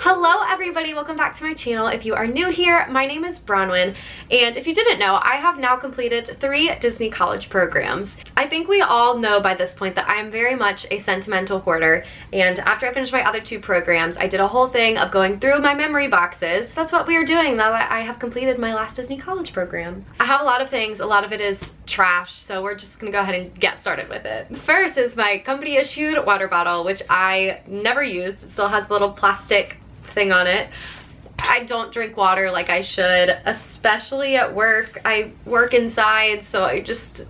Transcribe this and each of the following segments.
Hello everybody, welcome back to my channel. If you are new here, my name is Bronwyn, and if you didn't know, I have now completed 3 Disney college programs. I think we all know by this point that I am very much a sentimental hoarder, and after I finished my other 2 programs, I did a whole thing of going through my memory boxes. That's what we are doing now that I have completed my last Disney college program. I have a lot of things, a lot of it is trash, so we're just gonna go ahead and get started with it. First is my company issued water bottle, which I never used. It still has the little plastic thing on it. I don't drink water like I should, especially at work. I work inside, so I just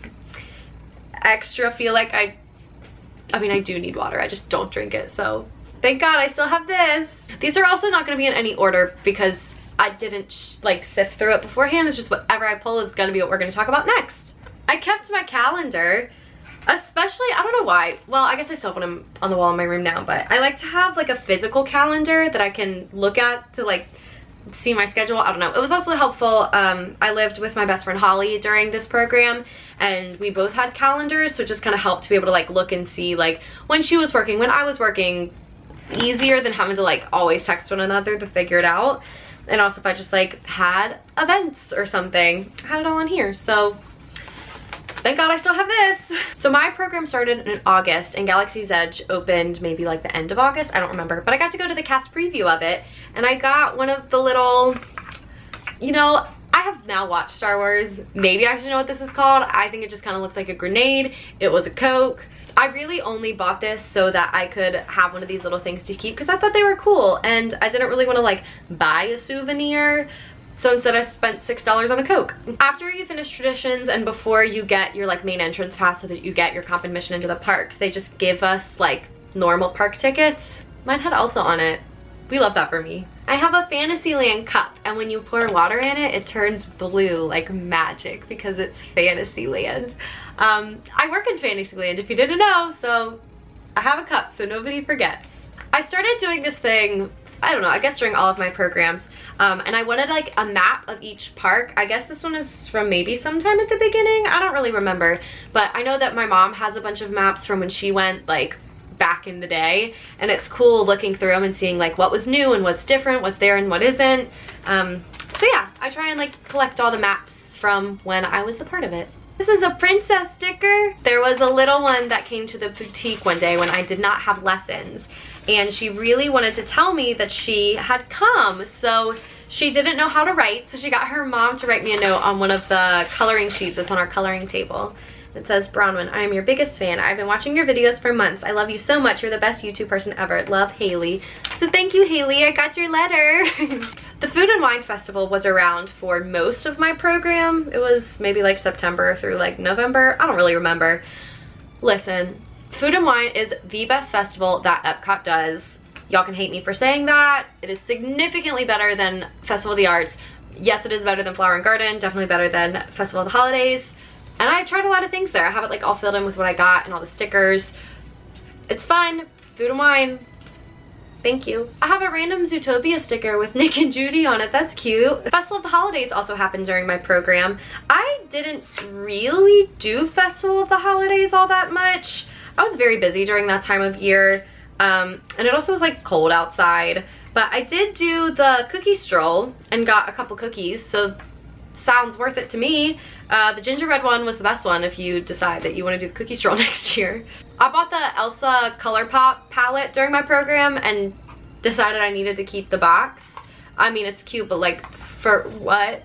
extra feel like I mean, I do need water, I just don't drink it, so thank God I still have this. These are also not going to be in any order because I didn't like sift through it beforehand. It's just whatever I pull is going to be what we're going to talk about next. I kept my calendar. Especially, I don't know why. Well, I guess I still have one on the wall in my room now, but I like to have like a physical calendar that I can look at to like see my schedule. I don't know. It was also helpful. I lived with my best friend Holly during this program, and we both had calendars, so it just kind of helped to be able to like look and see like when she was working, when I was working, easier than having to like always text one another to figure it out. And also if I just like had events or something, I had it all in here. So thank God I still have this. So my program started in August and Galaxy's Edge opened maybe like the end of August, I don't remember, but I got to go to the cast preview of it, and I got one of the little, you know, I have now watched Star Wars. Maybe I should know what this is called. I think it just kind of looks like a grenade. It was a Coke. I really only bought this so that I could have one of these little things to keep because I thought they were cool, and I didn't really want to like buy a souvenir. So instead I spent $6 on a Coke. After you finish traditions and before you get your like main entrance pass so that you get your comp admission into the parks, they just give us like normal park tickets. Mine had Elsa on it. We love that for me. I have a Fantasyland cup, and when you pour water in it, it turns blue like magic because it's Fantasyland. I work in Fantasyland if you didn't know, so I have a cup so nobody forgets. I started doing this thing, I don't know, I guess during all of my programs, and I wanted like a map of each park. I guess this one is from maybe sometime at the beginning. I don't really remember, but I know that my mom has a bunch of maps from when she went like back in the day, and it's cool looking through them and seeing like what was new and what's different, what's there and what isn't. So yeah, I try and like collect all the maps from when I was a part of it. This is a princess sticker. There was a little one that came to the boutique one day when I did not have lessons, and she really wanted to tell me that she had come, so she didn't know how to write, so she got her mom to write me a note on one of the coloring sheets that's on our coloring table. It says, "Bronwyn, I am your biggest fan. I've been watching your videos for months. I love you so much. You're the best YouTube person ever. Love, Haley." So thank you, Haley. I got your letter. The Food and Wine Festival was around for most of my program. It was maybe like September through like November. I don't really remember. Listen, Food and Wine is the best festival that Epcot does. Y'all can hate me for saying that. It is significantly better than Festival of the Arts. Yes, it is better than Flower and Garden. Definitely better than Festival of the Holidays. And I tried a lot of things there. I have it like all filled in with what I got and all the stickers. It's fun. Food and Wine. Thank you. I have a random Zootopia sticker with Nick and Judy on it. That's cute. Festival of the Holidays also happened during my program. I didn't really do Festival of the Holidays all that much. I was very busy during that time of year, and it also was like cold outside, but I did do the cookie stroll and got a couple cookies, so sounds worth it to me. The gingerbread one was the best one if you decide that you want to do the cookie stroll next year. I bought the Elsa ColourPop palette during my program and decided I needed to keep the box. I mean, it's cute, but like, for what?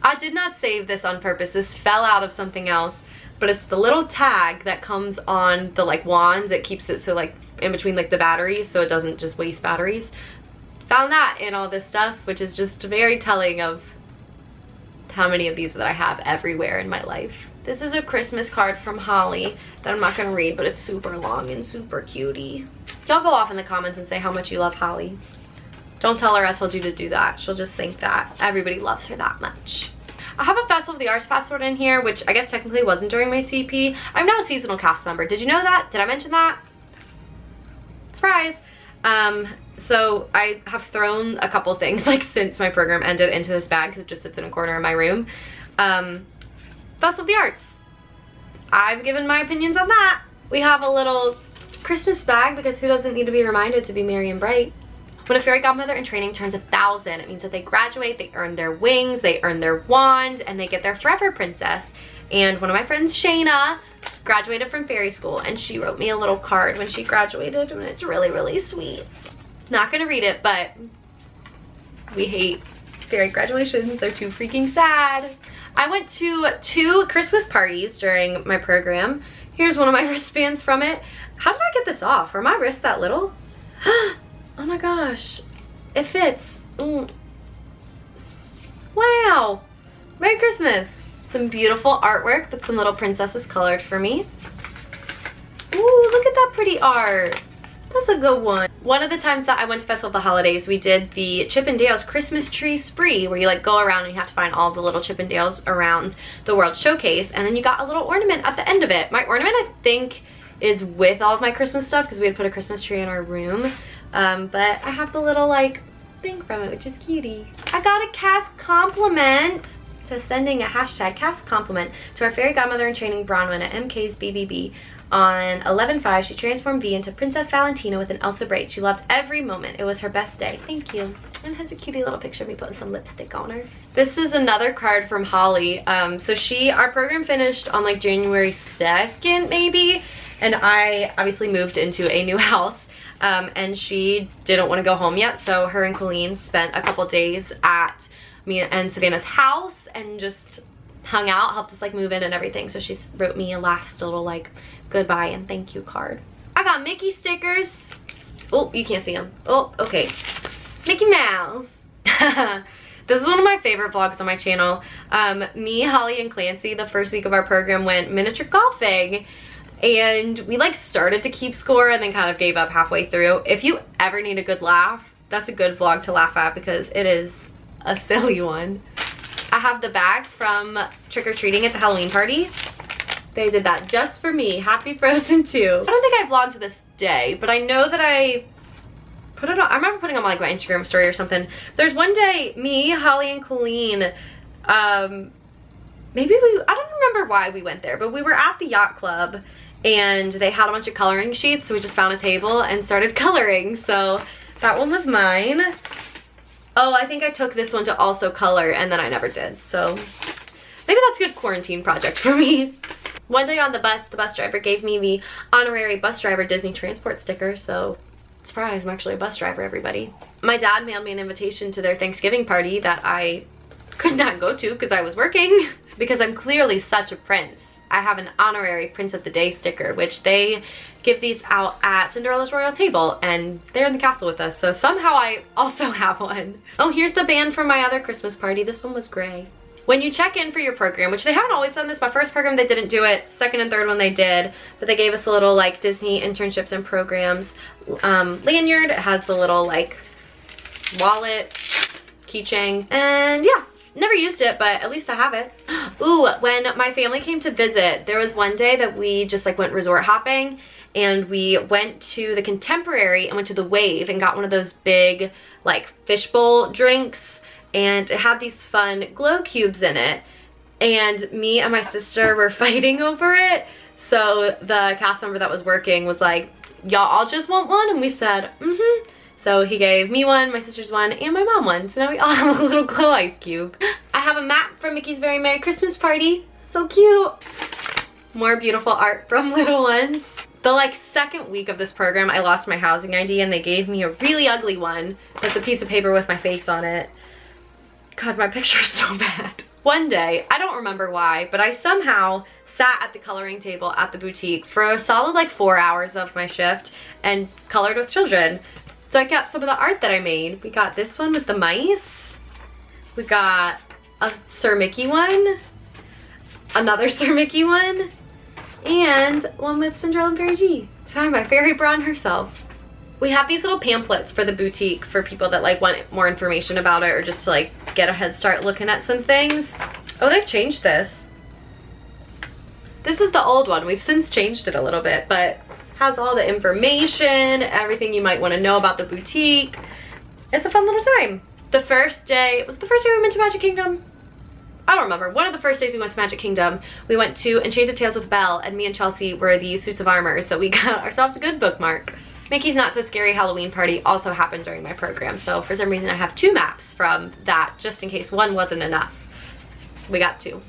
I did not save this on purpose. This fell out of something else, but it's the little tag that comes on the like wands. It keeps it so like in between like the batteries so it doesn't just waste batteries. Found that in all this stuff, which is just very telling of how many of these that I have everywhere in my life. This is a Christmas card from Holly that I'm not gonna read, but it's super long and super cutie. Y'all go off in the comments and say how much you love Holly. Don't tell her I told you to do that. She'll just think that everybody loves her that much. I have a Festival of the Arts passport in here, which I guess technically wasn't during my CP. I'm now a seasonal cast member. Did you know that? Did I mention that? Surprise! So I have thrown a couple things like since my program ended into this bag because it just sits in a corner of my room. Festival of the Arts. I've given my opinions on that. We have a little Christmas bag because who doesn't need to be reminded to be merry and bright? When a fairy godmother in training turns 1,000, it means that they graduate, they earn their wings, they earn their wand, and they get their forever princess. And one of my friends, Shayna, graduated from fairy school, and she wrote me a little card when she graduated, and it's really, really sweet. Not gonna read it, but we hate fairy graduations. They're too freaking sad. I went to 2 Christmas parties during my program. Here's one of my wristbands from it. How did I get this off? Are my wrists that little? Oh my gosh, it fits. Wow, Merry Christmas. Some beautiful artwork that some little princesses colored for me. Ooh, look at that pretty art. That's a good one. One of the times that I went to Festival of the Holidays, we did the Chip 'n Dale's Christmas Tree Spree, where you like go around and you have to find all the little Chip 'n Dales around the World Showcase, and then you got a little ornament at the end of it. My ornament, I think, is with all of my Christmas stuff because we had put a Christmas tree in our room, but I have the little like thing from it, which is cutie. I got a cast compliment. It says sending a hashtag cast compliment to our fairy godmother in training Bronwyn at MK's BBB. On 11/5, she transformed V into Princess Valentina with an Elsa braid. She loved every moment. It was her best day. Thank you. And it has a cutie little picture of me putting some lipstick on her. This is another card from Holly. So our program finished on like January 2nd maybe, and I obviously moved into a new house, and she didn't want to go home yet, so her and Colleen spent a couple days at me and Savannah's house and just hung out, helped us like move in and everything. So she wrote me a last little like goodbye and thank you card. I got Mickey stickers. Oh, you can't see them. Oh, okay. Mickey Mouse. This is one of my favorite vlogs on my channel. Me, Holly, and Clancy, the first week of our program, went miniature golfing, and we like started to keep score and then kind of gave up halfway through. If you ever need a good laugh, that's a good vlog to laugh at because it is a silly one. I have the bag from trick-or-treating at the Halloween party. They did that just for me. Happy Frozen 2. I don't think I vlogged this day, but I know that I put it on. I remember putting on like my Instagram story or something. There's one day, me, Holly, and Colleen, I don't remember why we went there, but we were at the yacht club and they had a bunch of coloring sheets, so we just found a table and started coloring. So that one was mine. Oh, I think I took this one to also color and then I never did. So maybe that's a good quarantine project for me. One day on the bus driver gave me the honorary bus driver Disney transport sticker, so surprise, I'm actually a bus driver, everybody. My dad mailed me an invitation to their Thanksgiving party that I could not go to because I was working. Because I'm clearly such a prince. I have an honorary Prince of the Day sticker, which they give these out at Cinderella's Royal Table, and they're in the castle with us, so somehow I also have one. Oh, here's the band from my other Christmas party. This one was gray. When you check in for your program, which they haven't always done this, my first program they didn't do it, second and third one they did, but they gave us a little like Disney internships and programs lanyard. It has the little like wallet, keychain, and yeah, never used it, but at least I have it. Ooh, when my family came to visit, there was one day that we just like went resort hopping, and we went to the Contemporary and went to the Wave and got one of those big like fishbowl drinks, and it had these fun glow cubes in it, and me and my sister were fighting over it. So the cast member that was working was like, y'all all just want one? And we said, mm-hmm. So he gave me one, my sister's one, and my mom one. So now we all have a little glow ice cube. I have a map from Mickey's Very Merry Christmas Party. So cute. More beautiful art from little ones. The like second week of this program, I lost my housing ID and they gave me a really ugly one. It's a piece of paper with my face on it. God, my picture is so bad. One day, I don't remember why, but I somehow sat at the coloring table at the boutique for a solid like 4 hours of my shift and colored with children. So I kept some of the art that I made. We got this one with the mice. We got a Sir Mickey one, another Sir Mickey one, and one with Cinderella and Fairy G, signed by Fairy Bron herself. We have these little pamphlets for the boutique for people that like want more information about it or just to like get a head start looking at some things. Oh, they've changed this. This is the old one. We've since changed it a little bit, but has all the information, everything you might want to know about the boutique. It's a fun little time. The first day, was it the first day we went to Magic Kingdom? I don't remember. One of the first days we went to Magic Kingdom, we went to Enchanted Tales with Belle, and me and Chelsea were the suits of armor, so we got ourselves a good bookmark. Mickey's Not So Scary Halloween Party also happened during my program, so for some reason I have 2 maps from that, just in case one wasn't enough. We got 2.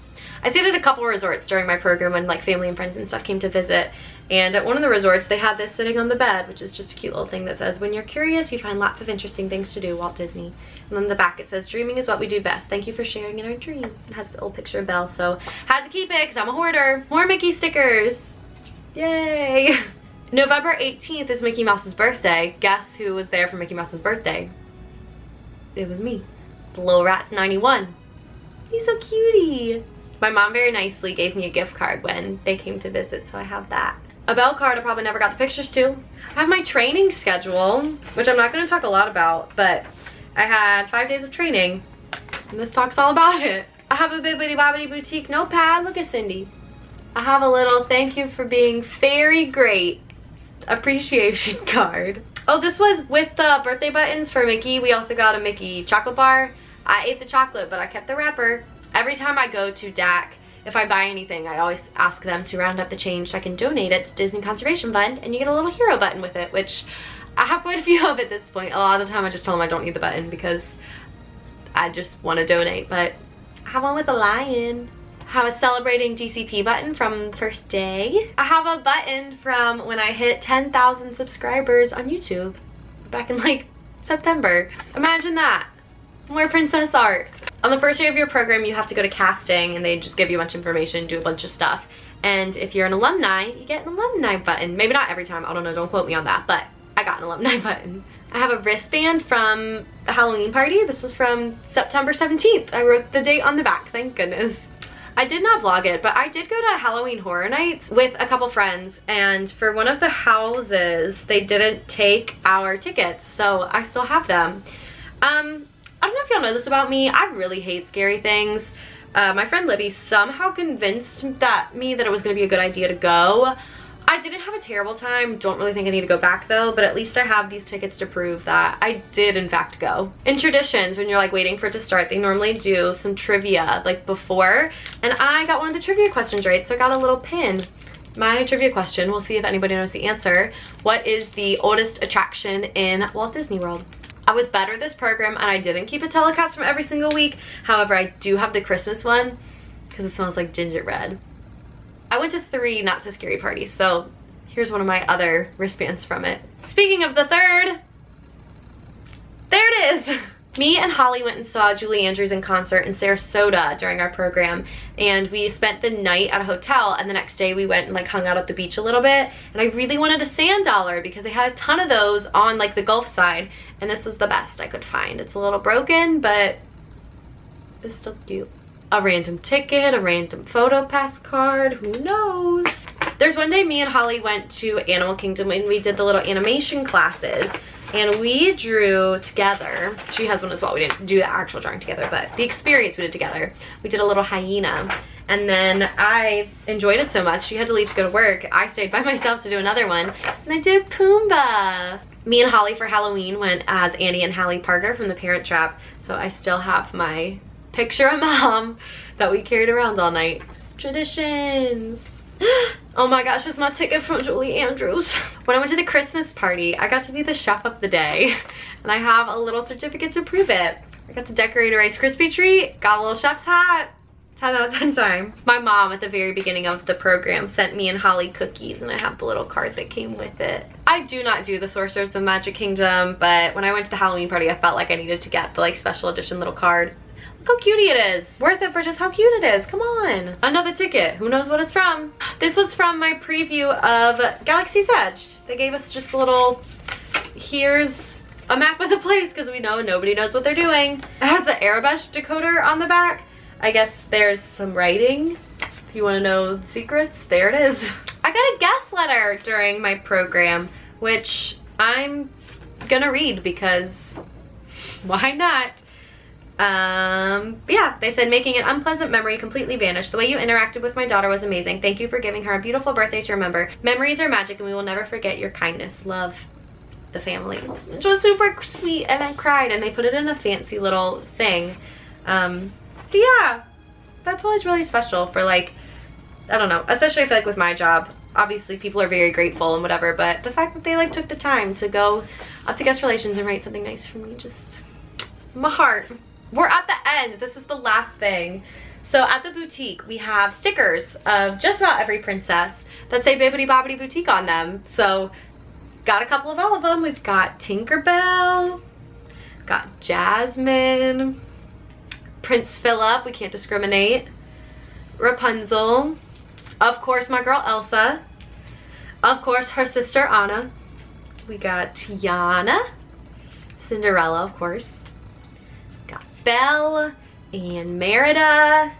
I stayed at a couple resorts during my program when like family and friends and stuff came to visit, and at one of the resorts they had this sitting on the bed, which is just a cute little thing that says, "When you're curious, you find lots of interesting things to do, Walt Disney." And on the back it says, "Dreaming is what we do best. Thank you for sharing in our dream." It has an old picture of Belle, so had to keep it because I'm a hoarder. More Mickey stickers. Yay! November 18th is Mickey Mouse's birthday. Guess who was there for Mickey Mouse's birthday? It was me. The little rat's 91. He's so cutie. My mom very nicely gave me a gift card when they came to visit, so I have that. A Belle card I probably never got the pictures to. I have my training schedule, which I'm not going to talk a lot about, but I had 5 days of training, and this talks all about it. I have a Bibbidi Bobbidi Boutique notepad. Look at Cindy. I have a little thank you for being very great appreciation card. Oh, this was with the birthday buttons for Mickey. We also got a Mickey chocolate bar. I ate the chocolate, but I kept the wrapper. Every time I go to DAC, if I buy anything, I always ask them to round up the change so I can donate it to Disney Conservation Fund, and you get a little hero button with it, which I have quite a few of at this point. A lot of the time I just tell them I don't need the button because I just want to donate, but I have one with a lion. I have a celebrating DCP button from the first day. I have a button from when I hit 10,000 subscribers on YouTube back in like September. Imagine that. More princess art. On the first day of your program, you have to go to casting, and they just give you a bunch of information, do a bunch of stuff. And if you're an alumni, you get an alumni button. Maybe not every time, I don't know, don't quote me on that, but I got an alumni button. I have a wristband from a Halloween party. This was from September 17th. I wrote the date on the back, thank goodness. I did not vlog it, but I did go to Halloween Horror Nights with a couple friends, and for one of the houses, they didn't take our tickets, so I still have them. I don't know if y'all know this about me. I really hate scary things. My friend Libby somehow convinced me that it was going to be a good idea to go. I didn't have a terrible time. Don't really think I need to go back though, but at least I have these tickets to prove that I did in fact go. In traditions, when you're like waiting for it to start, they normally do some trivia like before, and I got one of the trivia questions right, so I got a little pin. My trivia question, we'll see if anybody knows the answer. What is the oldest attraction in Walt Disney World? I was better this program, and I didn't keep a telecast from every single week. However, I do have the Christmas one because it smells like gingerbread. I went to 3 Not So Scary parties, so here's one of my other wristbands from it. Speaking of the third, there it is. Me and Holly went and saw Julie Andrews in concert in Sarasota during our program, and we spent the night at a hotel, and the next day we went and like hung out at the beach a little bit, and I really wanted a sand dollar because they had a ton of those on like the Gulf side, and this was the best I could find. It's a little broken, but it's still cute. A random ticket, a random photo pass card, who knows? There's one day me and Holly went to Animal Kingdom and we did the little animation classes, and we drew together. She has one as well. We didn't do the actual drawing together, but the experience we did together. We did a little hyena, and then I enjoyed it so much she had to leave to go to work. I stayed by myself to do another one, and I did Pumbaa. Me and Holly for Halloween went as Annie and Hallie Parker from The Parent Trap, so I still have my picture of Mom that we carried around all night. Traditions. Oh my gosh, it's my ticket from Julie Andrews. When I went to the Christmas party, I got to be the chef of the day, and I have a little certificate to prove it. I got to decorate a Rice Krispie treat, got a little chef's hat. 10 out of 10 time. My mom at the very beginning of the program sent me and Holly cookies, and I have the little card that came with it. I do not do the Sorcerers of Magic Kingdom, but when I went to the Halloween party, I felt like I needed to get the like special edition little card. Look how cutie it is. Worth it for just how cute it is. Come on. Another ticket. Who knows what it's from? This was from my preview of Galaxy's Edge. They gave us just a little, here's a map of the place, because we know nobody knows what they're doing. It has an Arabesh decoder on the back. I guess there's some writing. If you want to know the secrets, there it is. I got a guest letter during my program, which I'm gonna read because why not? Yeah, they said, making an unpleasant memory completely vanished. The way you interacted with my daughter was amazing. Thank you for giving her a beautiful birthday to remember. Memories are magic, and we will never forget your kindness. Love, the family. Which was super sweet, and I cried, and they put it in a fancy little thing. But yeah, that's always really special for, like, I don't know, especially I feel like with my job, obviously people are very grateful and whatever, but the fact that they like took the time to go up to guest relations and write something nice for me, just my heart. We're at the end. This is the last thing. So at the boutique, we have stickers of just about every princess that say Bibbidi Bobbidi Boutique on them. So got a couple of all of them. We've got Tinkerbell, got Jasmine, Prince Philip, we can't discriminate, Rapunzel, of course my girl Elsa, of course her sister Anna, we got Tiana, Cinderella of course, got Belle and Merida,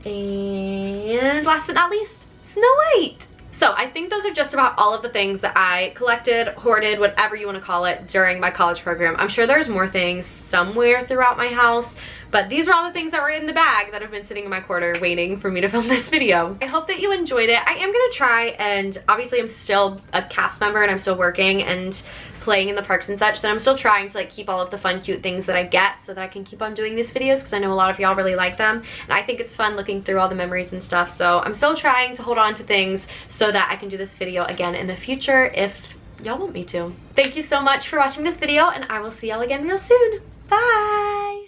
and last but not least, Snow White. So I think those are just about all of the things that I collected, hoarded, whatever you want to call it, during my college program. I'm sure there's more things somewhere throughout my house, but these are all the things that were in the bag that have been sitting in my corner waiting for me to film this video. I hope that you enjoyed it. I am gonna try, and obviously I'm still a cast member and I'm still working and playing in the parks and such, that I'm still trying to like keep all of the fun, cute things that I get so that I can keep on doing these videos, because I know a lot of y'all really like them and I think it's fun looking through all the memories and stuff. So I'm still trying to hold on to things so that I can do this video again in the future if y'all want me to. Thank you so much for watching this video, and I will see y'all again real soon. Bye!